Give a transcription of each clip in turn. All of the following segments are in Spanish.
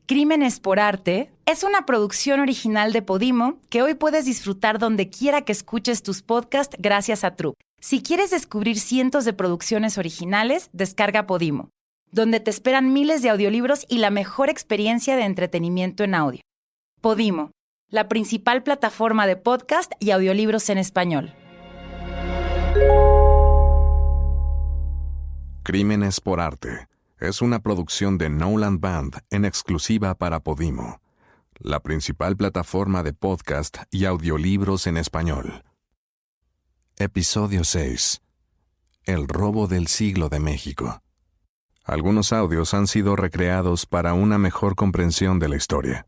Crímenes por Arte es una producción original de Podimo que hoy puedes disfrutar donde quiera que escuches tus podcasts gracias a Troop. Si quieres descubrir cientos de producciones originales, descarga Podimo, donde te esperan miles de audiolibros y la mejor experiencia de entretenimiento en audio. Podimo, la principal plataforma de podcast y audiolibros en español. Crímenes por Arte es una producción de Noland Band en exclusiva para Podimo, la principal plataforma de podcast y audiolibros en español. Episodio 6. El robo del siglo de México. Algunos audios han sido recreados para una mejor comprensión de la historia.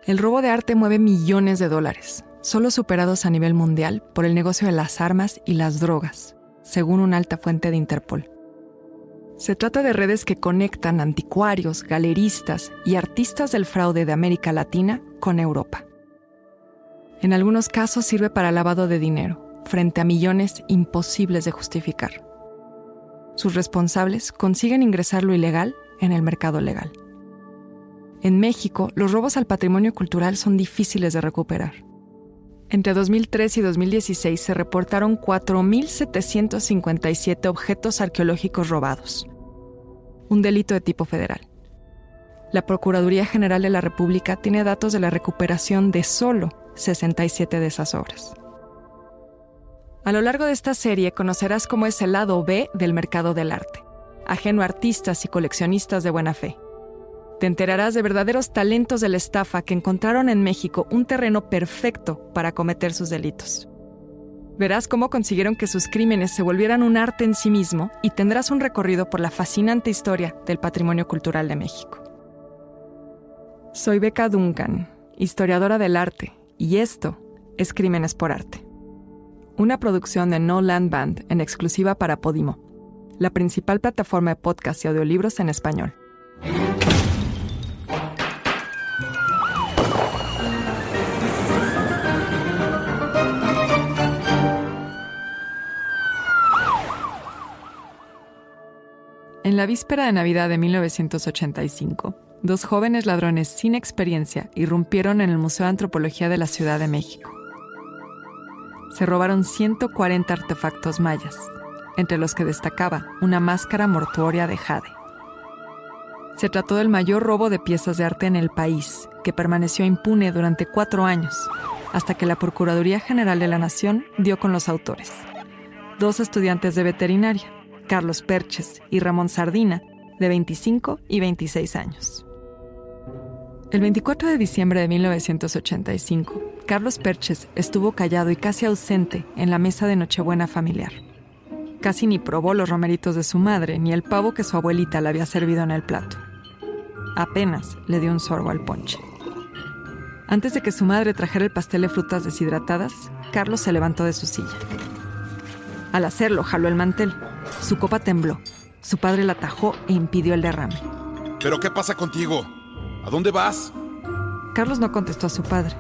El robo de arte mueve millones de dólares, solo superados a nivel mundial por el negocio de las armas y las drogas, según una alta fuente de Interpol. Se trata de redes que conectan anticuarios, galeristas y artistas del fraude de América Latina con Europa. En algunos casos sirve para lavado de dinero, frente a millones imposibles de justificar. Sus responsables consiguen ingresar lo ilegal en el mercado legal. En México, los robos al patrimonio cultural son difíciles de recuperar. Entre 2003 y 2016 se reportaron 4,757 objetos arqueológicos robados, un delito de tipo federal. La Procuraduría General de la República tiene datos de la recuperación de solo 67 de esas obras. A lo largo de esta serie conocerás cómo es el lado B del mercado del arte, ajeno a artistas y coleccionistas de buena fe. Te enterarás de verdaderos talentos de la estafa que encontraron en México un terreno perfecto para cometer sus delitos. Verás cómo consiguieron que sus crímenes se volvieran un arte en sí mismo y tendrás un recorrido por la fascinante historia del patrimonio cultural de México. Soy Becca Duncan, historiadora del arte, y esto es Crímenes por Arte. Una producción de Noland Band en exclusiva para Podimo, la principal plataforma de podcast y audiolibros en español. En la víspera de Navidad de 1985, dos jóvenes ladrones sin experiencia irrumpieron en el Museo de Antropología de la Ciudad de México. Se robaron 140 artefactos mayas, entre los que destacaba una máscara mortuoria de jade. Se trató del mayor robo de piezas de arte en el país, que permaneció impune durante 4 años, hasta que la Procuraduría General de la Nación dio con los autores, 2 estudiantes de veterinaria, Carlos Perches y Ramón Sardina, de 25 y 26 años. El 24 de diciembre de 1985, Carlos Perches estuvo callado y casi ausente en la mesa de Nochebuena familiar. Casi ni probó los romeritos de su madre ni el pavo que su abuelita le había servido en el plato. Apenas le dio un sorbo al ponche. Antes de que su madre trajera el pastel de frutas deshidratadas, Carlos se levantó de su silla. Al hacerlo, jaló el mantel. Su copa tembló. Su padre la atajó e impidió el derrame. ¿Pero qué pasa contigo? ¿A dónde vas? Carlos no contestó a su padre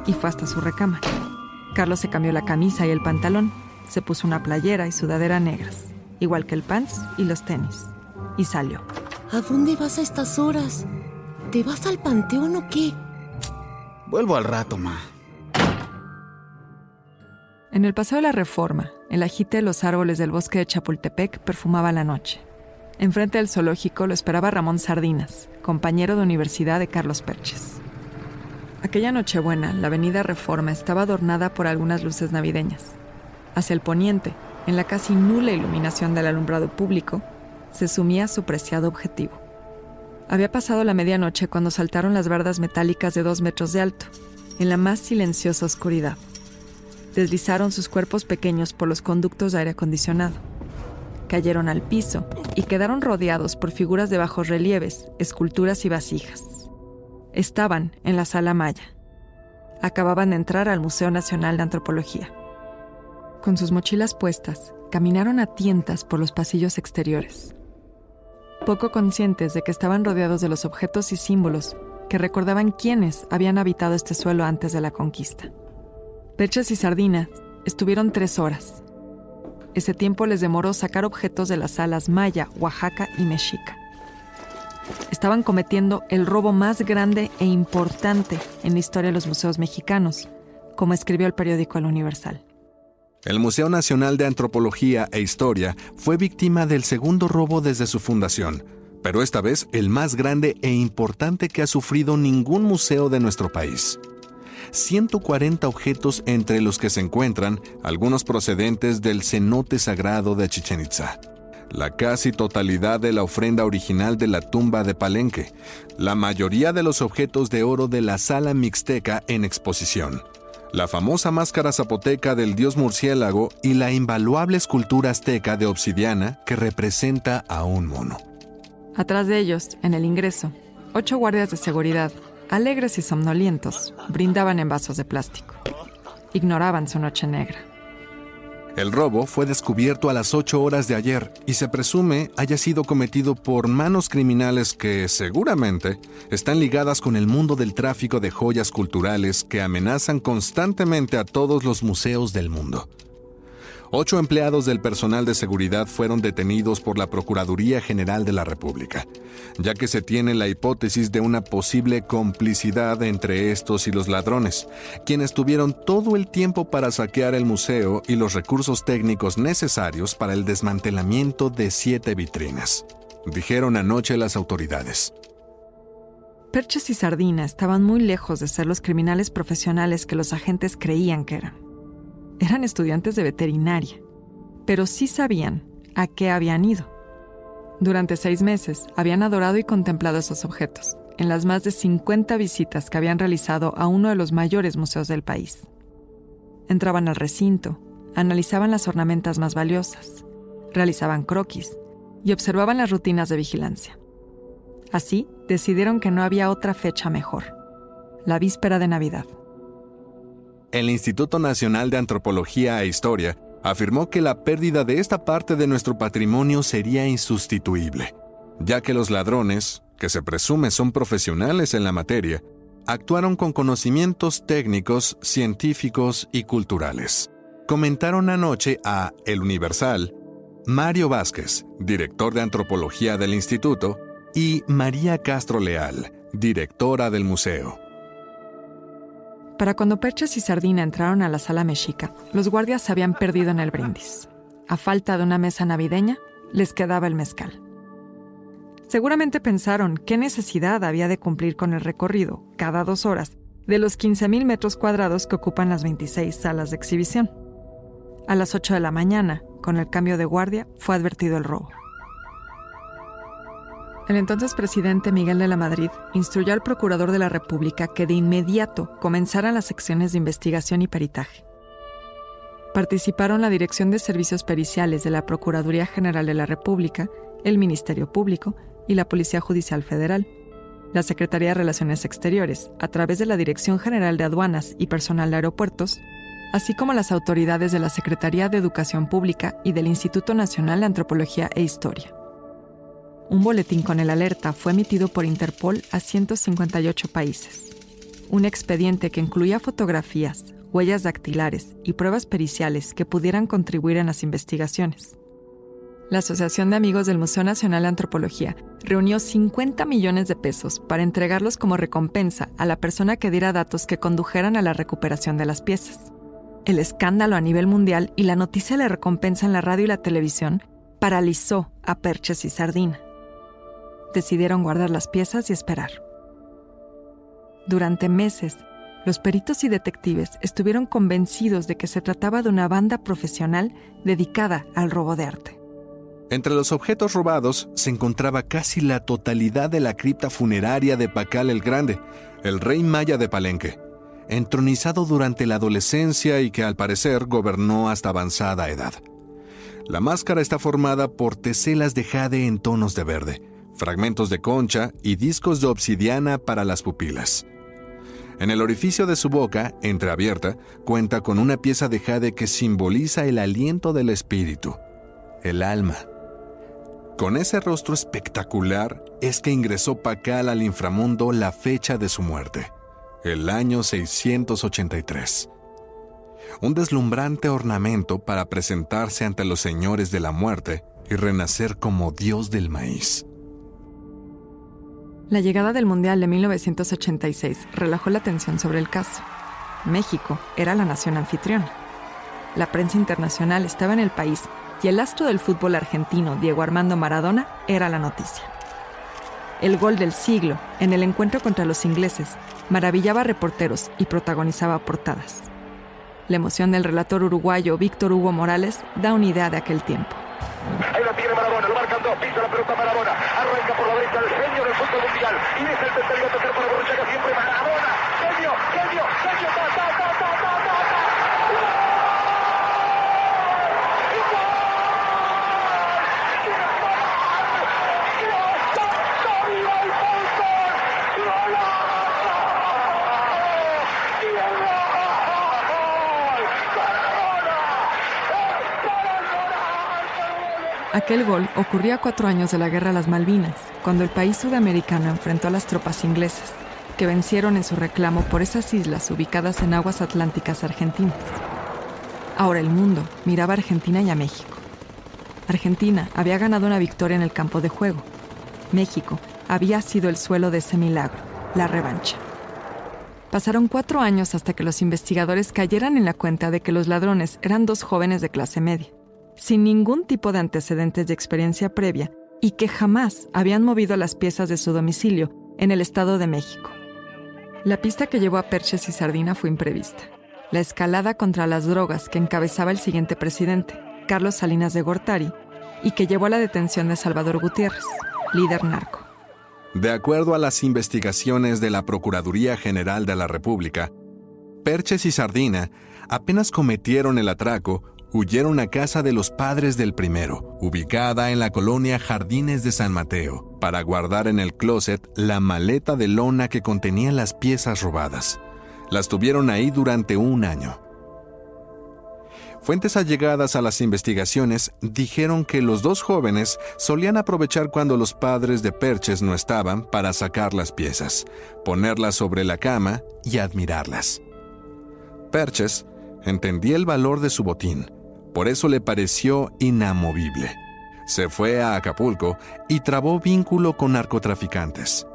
y fue hasta su recámara. Carlos se cambió la camisa y el pantalón, se puso una playera y sudadera negras, igual que el pants y los tenis, y salió. ¿A dónde vas a estas horas? ¿Te vas al panteón o qué? Vuelvo al rato, ma. En el Paseo de la Reforma, el agite de los árboles del bosque de Chapultepec perfumaba la noche. Enfrente del zoológico lo esperaba Ramón Sardinas, compañero de universidad de Carlos Perches. Aquella Nochebuena, la avenida Reforma estaba adornada por algunas luces navideñas. Hacia el poniente, en la casi nula iluminación del alumbrado público, se sumía su preciado objetivo. Había pasado la medianoche cuando saltaron las bardas metálicas de 2 metros de alto, en la más silenciosa oscuridad. Deslizaron sus cuerpos pequeños por los conductos de aire acondicionado. Cayeron al piso y quedaron rodeados por figuras de bajos relieves, esculturas y vasijas. Estaban en la Sala Maya. Acababan de entrar al Museo Nacional de Antropología. Con sus mochilas puestas, caminaron a tientas por los pasillos exteriores. Poco conscientes de que estaban rodeados de los objetos y símbolos que recordaban quiénes habían habitado este suelo antes de la conquista. Perches y Sardinas estuvieron 3 horas. Ese tiempo les demoró sacar objetos de las salas Maya, Oaxaca y Mexica. Estaban cometiendo el robo más grande e importante en la historia de los museos mexicanos, como escribió el periódico El Universal. El Museo Nacional de Antropología e Historia fue víctima del segundo robo desde su fundación, pero esta vez el más grande e importante que ha sufrido ningún museo de nuestro país. 140 objetos, entre los que se encuentran algunos procedentes del cenote sagrado de Chichén Itzá, la casi totalidad de la ofrenda original de la tumba de Palenque, la mayoría de los objetos de oro de la sala mixteca en exposición, la famosa máscara zapoteca del dios murciélago y la invaluable escultura azteca de obsidiana que representa a un mono. Atrás de ellos, en el ingreso, 8 guardias de seguridad, alegres y somnolientos, brindaban en vasos de plástico. Ignoraban su noche negra. El robo fue descubierto a las 8 horas de ayer y se presume haya sido cometido por manos criminales que, seguramente, están ligadas con el mundo del tráfico de joyas culturales que amenazan constantemente a todos los museos del mundo. 8 empleados del personal de seguridad fueron detenidos por la Procuraduría General de la República, ya que se tiene la hipótesis de una posible complicidad entre estos y los ladrones, quienes tuvieron todo el tiempo para saquear el museo y los recursos técnicos necesarios para el desmantelamiento de 7 vitrinas, dijeron anoche las autoridades. Perches y Sardina estaban muy lejos de ser los criminales profesionales que los agentes creían que eran. Eran estudiantes de veterinaria, pero sí sabían a qué habían ido. Durante 6 meses habían adorado y contemplado esos objetos, en las más de 50 visitas que habían realizado a uno de los mayores museos del país. Entraban al recinto, analizaban las ornamentas más valiosas, realizaban croquis y observaban las rutinas de vigilancia. Así, decidieron que no había otra fecha mejor: la víspera de Navidad. El Instituto Nacional de Antropología e Historia afirmó que la pérdida de esta parte de nuestro patrimonio sería insustituible, ya que los ladrones, que se presume son profesionales en la materia, actuaron con conocimientos técnicos, científicos y culturales. Comentaron anoche a El Universal Mario Vázquez, director de Antropología del Instituto, y María Castro Leal, directora del museo. Para cuando Perches y Sardina entraron a la sala mexica, los guardias se habían perdido en el brindis. A falta de una mesa navideña, les quedaba el mezcal. Seguramente pensaron qué necesidad había de cumplir con el recorrido, cada 2 horas, de los 15,000 metros cuadrados que ocupan las 26 salas de exhibición. A las 8 de la mañana, con el cambio de guardia, fue advertido el robo. El entonces presidente Miguel de la Madrid instruyó al procurador de la República que de inmediato comenzaran las secciones de investigación y peritaje. Participaron la Dirección de Servicios Periciales de la Procuraduría General de la República, el Ministerio Público y la Policía Judicial Federal, la Secretaría de Relaciones Exteriores, a través de la Dirección General de Aduanas y Personal de Aeropuertos, así como las autoridades de la Secretaría de Educación Pública y del Instituto Nacional de Antropología e Historia. Un boletín con el alerta fue emitido por Interpol a 158 países. Un expediente que incluía fotografías, huellas dactilares y pruebas periciales que pudieran contribuir en las investigaciones. La Asociación de Amigos del Museo Nacional de Antropología reunió 50 millones de pesos para entregarlos como recompensa a la persona que diera datos que condujeran a la recuperación de las piezas. El escándalo a nivel mundial y la noticia de la recompensa en la radio y la televisión paralizó a Perches y Sardina. Decidieron guardar las piezas y esperar. Durante meses, los peritos y detectives estuvieron convencidos de que se trataba de una banda profesional dedicada al robo de arte. Entre los objetos robados se encontraba casi la totalidad de la cripta funeraria de Pacal el Grande, el rey maya de Palenque, entronizado durante la adolescencia y que al parecer gobernó hasta avanzada edad. La máscara está formada por teselas de jade en tonos de verde, fragmentos de concha y discos de obsidiana para las pupilas. En el orificio de su boca, entreabierta, cuenta con una pieza de jade que simboliza el aliento del espíritu, el alma. Con ese rostro espectacular es que ingresó Pacal al inframundo la fecha de su muerte, el año 683. Un deslumbrante ornamento para presentarse ante los señores de la muerte y renacer como dios del maíz. La llegada del Mundial de 1986 relajó la tensión sobre el caso. México era la nación anfitriona. La prensa internacional estaba en el país y el astro del fútbol argentino, Diego Armando Maradona, era la noticia. El gol del siglo, en el encuentro contra los ingleses, maravillaba a reporteros y protagonizaba portadas. La emoción del relator uruguayo Víctor Hugo Morales da una idea de aquel tiempo. Ahí la tiene Maradona, lo marcan dos, pisa la pelota Maradona, arranca por la derecha el genio del fútbol mundial, y es el tercer para Borruchaga, siempre Maradona, genio, Aquel gol ocurría 4 años de la Guerra de las Malvinas, cuando el país sudamericano enfrentó a las tropas inglesas, que vencieron en su reclamo por esas islas ubicadas en aguas atlánticas argentinas. Ahora el mundo miraba a Argentina y a México. Argentina había ganado una victoria en el campo de juego. México había sido el suelo de ese milagro, la revancha. Pasaron 4 años hasta que los investigadores cayeran en la cuenta de que los ladrones eran 2 jóvenes de clase media, sin ningún tipo de antecedentes de experiencia previa y que jamás habían movido las piezas de su domicilio en el Estado de México. La pista que llevó a Perches y Sardina fue imprevista. La escalada contra las drogas que encabezaba el siguiente presidente, Carlos Salinas de Gortari, y que llevó a la detención de Salvador Gutiérrez, líder narco. De acuerdo a las investigaciones de la Procuraduría General de la República, Perches y Sardina apenas cometieron el atraco, huyeron a casa de los padres del primero, ubicada en la colonia Jardines de San Mateo, para guardar en el closet la maleta de lona que contenía las piezas robadas. Las tuvieron ahí durante 1 año. Fuentes allegadas a las investigaciones dijeron que los 2 jóvenes solían aprovechar cuando los padres de Perches no estaban para sacar las piezas, ponerlas sobre la cama y admirarlas. Perches entendía el valor de su botín. Por eso le pareció inamovible. Se fue a Acapulco y trabó vínculo con narcotraficantes.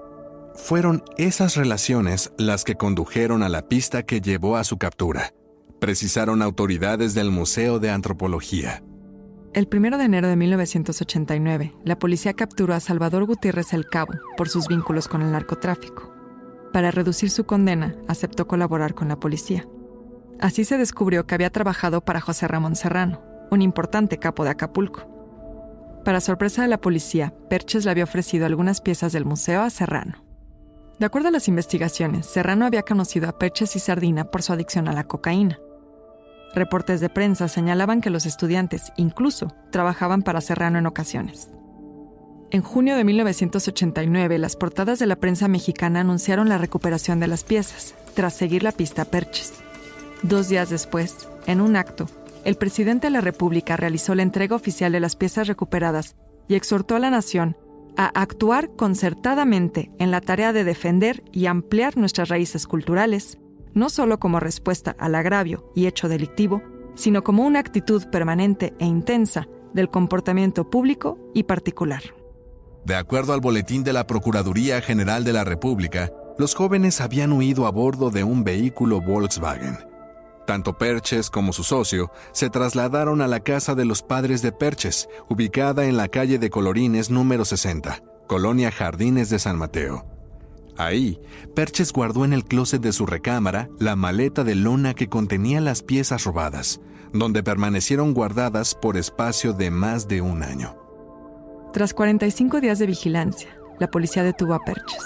Fueron esas relaciones las que condujeron a la pista que llevó a su captura, precisaron autoridades del Museo de Antropología. El 1 de enero de 1989, la policía capturó a Salvador Gutiérrez el Cabo por sus vínculos con el narcotráfico. Para reducir su condena, aceptó colaborar con la policía. Así se descubrió que había trabajado para José Ramón Serrano, un importante capo de Acapulco. Para sorpresa de la policía, Perches le había ofrecido algunas piezas del museo a Serrano. De acuerdo a las investigaciones, Serrano había conocido a Perches y Sardina por su adicción a la cocaína. Reportes de prensa señalaban que los estudiantes, incluso, trabajaban para Serrano en ocasiones. En junio de 1989, las portadas de la prensa mexicana anunciaron la recuperación de las piezas, tras seguir la pista a Perches. 2 días después, en un acto, el presidente de la República realizó la entrega oficial de las piezas recuperadas y exhortó a la nación a actuar concertadamente en la tarea de defender y ampliar nuestras raíces culturales, no solo como respuesta al agravio y hecho delictivo, sino como una actitud permanente e intensa del comportamiento público y particular. De acuerdo al boletín de la Procuraduría General de la República, los jóvenes habían huido a bordo de un vehículo Volkswagen. Tanto Perches como su socio se trasladaron a la casa de los padres de Perches, ubicada en la calle de Colorines número 60, colonia Jardines de San Mateo. Ahí, Perches guardó en el closet de su recámara la maleta de lona que contenía las piezas robadas, donde permanecieron guardadas por espacio de más de 1 año. Tras 45 días de vigilancia, la policía detuvo a Perches.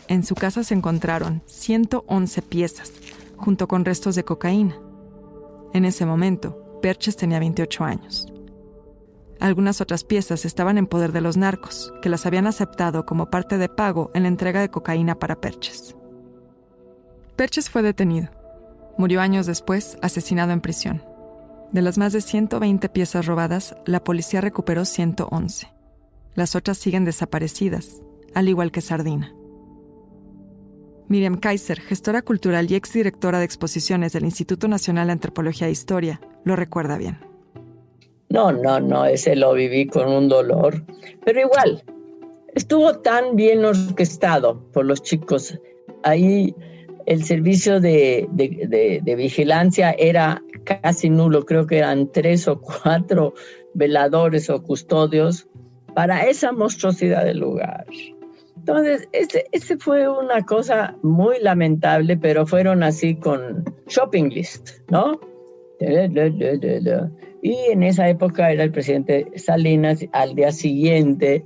En su casa se encontraron 111 piezas, junto con restos de cocaína. En ese momento, Perches tenía 28 años. Algunas otras piezas estaban en poder de los narcos, que las habían aceptado como parte de pago en la entrega de cocaína para Perches. Perches fue detenido. Murió años después, asesinado en prisión. De las más de 120 piezas robadas, la policía recuperó 111. Las otras siguen desaparecidas, al igual que Sardina. Miriam Kaiser, gestora cultural y exdirectora de exposiciones del Instituto Nacional de Antropología e Historia, lo recuerda bien. No, ese lo viví con un dolor. Pero igual, Estuvo tan bien orquestado por los chicos. Ahí el servicio de vigilancia era casi nulo. Creo que eran 3 o 4 veladores o custodios para esa monstruosidad del lugar. Entonces, ese fue una cosa muy lamentable, pero fueron así con shopping list, ¿no? Y en esa época era el presidente Salinas. Al día siguiente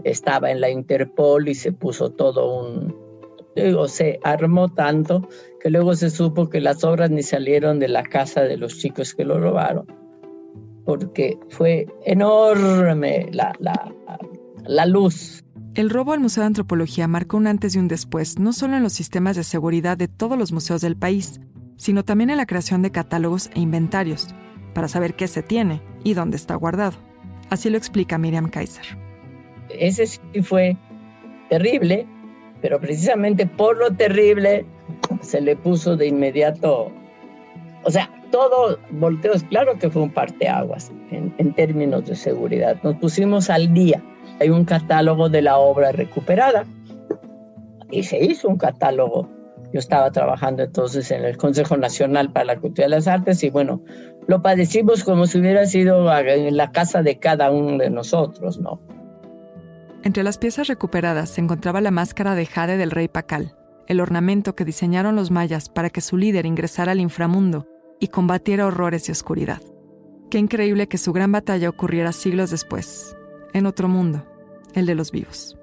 estaba en la Interpol y se puso todo se armó tanto que luego se supo que las obras ni salieron de la casa de los chicos que lo robaron, porque fue enorme la luz. El robo al Museo de Antropología marcó un antes y un después, no solo en los sistemas de seguridad de todos los museos del país, sino también en la creación de catálogos e inventarios, para saber qué se tiene y dónde está guardado. Así lo explica Miriam Kaiser. Ese sí fue terrible, pero precisamente por lo terrible se le puso de inmediato, o sea, todo volteos. Claro que fue un parteaguas en términos de seguridad. Nos pusimos al día. Hay un catálogo de la obra recuperada y se hizo un catálogo. Yo estaba trabajando entonces en el Consejo Nacional para la Cultura y las Artes y bueno, lo padecimos como si hubiera sido en la casa de cada uno de nosotros, ¿no? Entre las piezas recuperadas se encontraba la máscara de jade del rey Pacal, el ornamento que diseñaron los mayas para que su líder ingresara al inframundo y combatiera horrores y oscuridad. Qué increíble que su gran batalla ocurriera siglos después, en otro mundo, el de los vivos.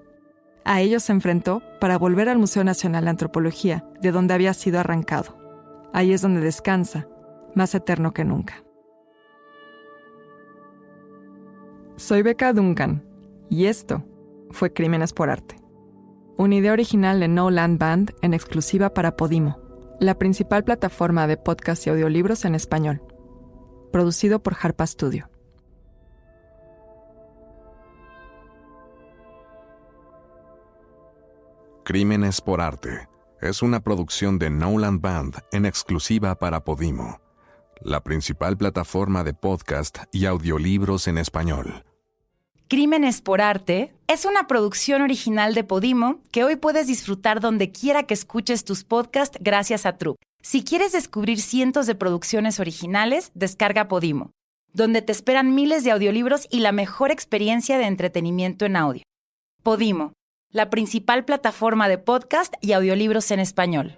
A ellos se enfrentó para volver al Museo Nacional de Antropología, de donde había sido arrancado. Ahí es donde descansa, más eterno que nunca. Soy Becca Duncan, y esto fue Crímenes por Arte. Una idea original de No Land Band en exclusiva para Podimo, la principal plataforma de podcast y audiolibros en español. Producido por Harpa Studio. Crímenes por Arte es una producción de No Land Band en exclusiva para Podimo, la principal plataforma de podcast y audiolibros en español. Crímenes por Arte es una producción original de Podimo que hoy puedes disfrutar donde quiera que escuches tus podcasts gracias a Troop. Si quieres descubrir cientos de producciones originales, descarga Podimo, donde te esperan miles de audiolibros y la mejor experiencia de entretenimiento en audio. Podimo, la principal plataforma de podcast y audiolibros en español.